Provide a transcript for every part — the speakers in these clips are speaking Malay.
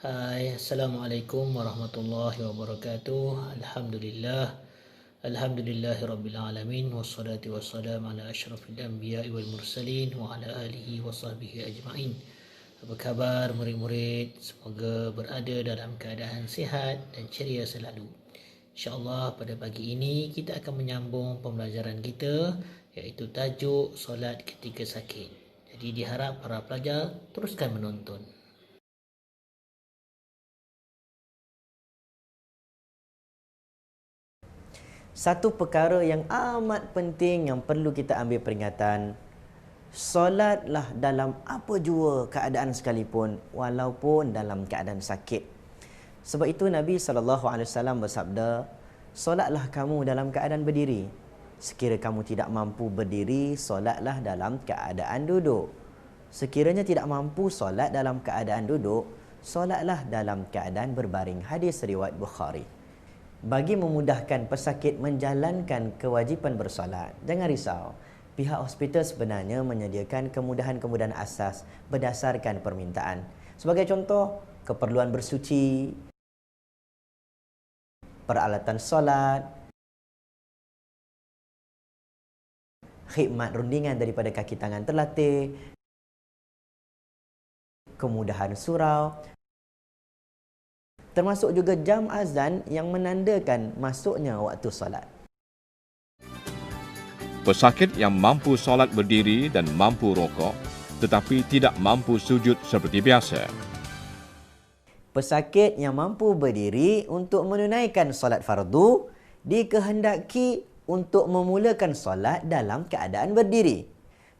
Hai, Assalamualaikum warahmatullahi wabarakatuh. Alhamdulillahi rabbil alamin. Wassalatu wassalamu ala asyrafil anbiya'i wal mursalin wa ala alihi wa sahbihi ajma'in. Apa khabar murid-murid? Semoga berada dalam keadaan sihat dan ceria selalu. InsyaAllah pada pagi ini kita akan menyambung pembelajaran kita, iaitu tajuk solat ketika sakit. Jadi diharap para pelajar teruskan menonton. Satu perkara yang amat penting yang perlu kita ambil peringatan, solatlah dalam apa jua keadaan sekalipun, walaupun dalam keadaan sakit. Sebab itu Nabi SAW bersabda, solatlah kamu dalam keadaan berdiri. Sekira kamu tidak mampu berdiri, solatlah dalam keadaan duduk. Sekiranya tidak mampu solat dalam keadaan duduk, solatlah dalam keadaan berbaring. Hadis riwayat Bukhari. Bagi memudahkan pesakit menjalankan kewajipan bersolat, jangan risau. Pihak hospital sebenarnya menyediakan kemudahan-kemudahan asas berdasarkan permintaan. Sebagai contoh, keperluan bersuci, peralatan solat, khidmat rundingan daripada kaki tangan terlatih, kemudahan surau, termasuk juga jam azan yang menandakan masuknya waktu solat. Pesakit yang mampu solat berdiri dan mampu rokok, tetapi tidak mampu sujud seperti biasa. Pesakit yang mampu berdiri untuk menunaikan solat fardu dikehendaki untuk memulakan solat dalam keadaan berdiri.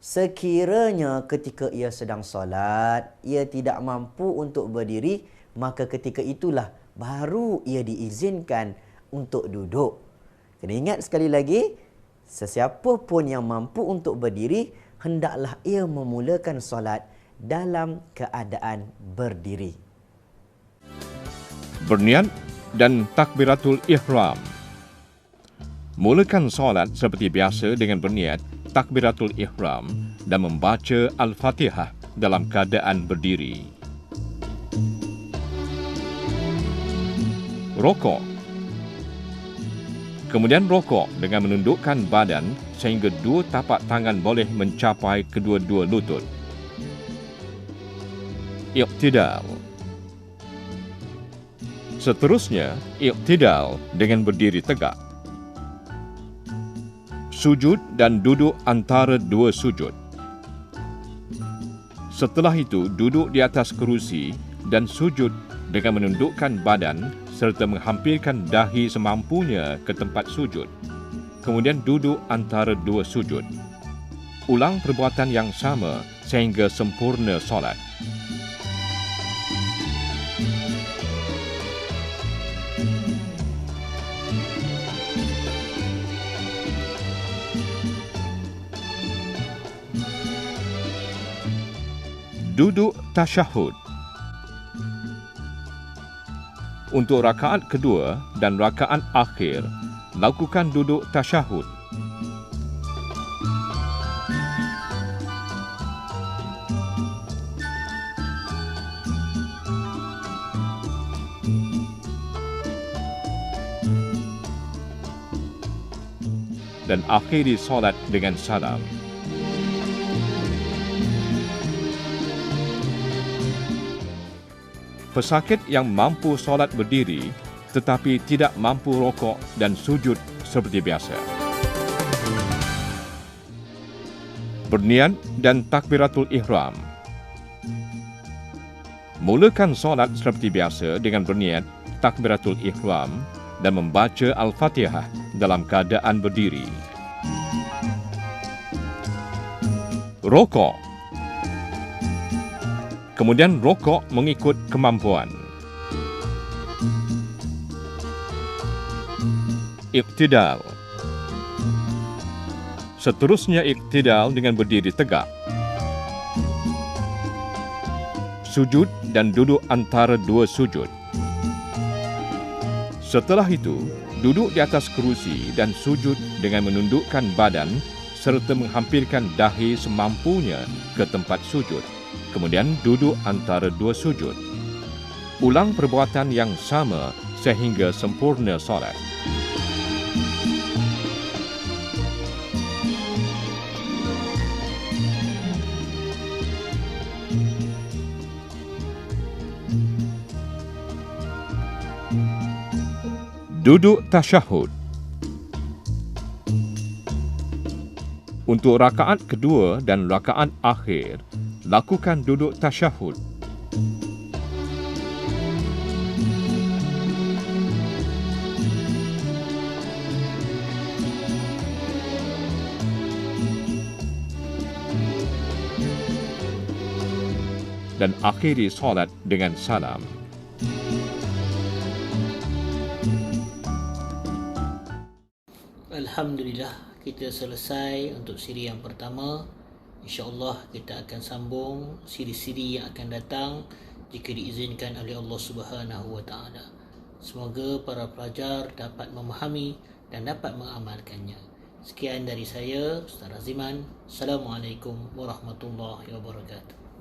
Sekiranya ketika ia sedang solat, ia tidak mampu untuk berdiri, maka ketika itulah baru ia diizinkan untuk duduk. Kena ingat sekali lagi, sesiapa pun yang mampu untuk berdiri, hendaklah ia memulakan solat dalam keadaan berdiri. Berniat dan takbiratul ihram. Mulakan solat seperti biasa dengan berniat takbiratul ihram dan membaca Al-Fatihah dalam keadaan berdiri. Rokok. Kemudian rokok dengan menundukkan badan sehingga dua tapak tangan boleh mencapai kedua-dua lutut. Iqtidal. Seterusnya, iqtidal dengan berdiri tegak. Sujud dan duduk antara dua sujud. Setelah itu, duduk di atas kerusi dan sujud dengan menundukkan badan serta menghampirkan dahi semampunya ke tempat sujud. Kemudian duduk antara dua sujud. Ulang perbuatan yang sama sehingga sempurna solat. Duduk tasyahud. Untuk rakaat kedua dan rakaat akhir, lakukan duduk tasyahud. Dan akhiri solat dengan salam. Pesakit yang mampu solat berdiri tetapi tidak mampu rokok dan sujud seperti biasa. Berniat dan takbiratul ihram. Mulakan solat seperti biasa dengan berniat takbiratul ihram dan membaca Al-Fatihah dalam keadaan berdiri. Rokok. Kemudian rokok mengikut kemampuan. Iqtidal. Seterusnya iqtidal dengan berdiri tegak. Sujud dan duduk antara dua sujud. Setelah itu, duduk di atas kerusi dan sujud dengan menundukkan badan serta menghampirkan dahi semampunya ke tempat sujud. Kemudian duduk antara dua sujud. Ulang perbuatan yang sama sehingga sempurna solat. Duduk tasyahud. Untuk rakaat kedua dan rakaat akhir, lakukan duduk tasyahud. Dan akhiri solat dengan salam. Alhamdulillah, kita selesai untuk siri yang pertama. InsyaAllah kita akan sambung siri-siri yang akan datang jika diizinkan oleh Allah Subhanahu Wa Taala. Semoga para pelajar dapat memahami dan dapat mengamalkannya. Sekian dari saya, Ustaz Raziman. Assalamualaikum warahmatullahi wabarakatuh.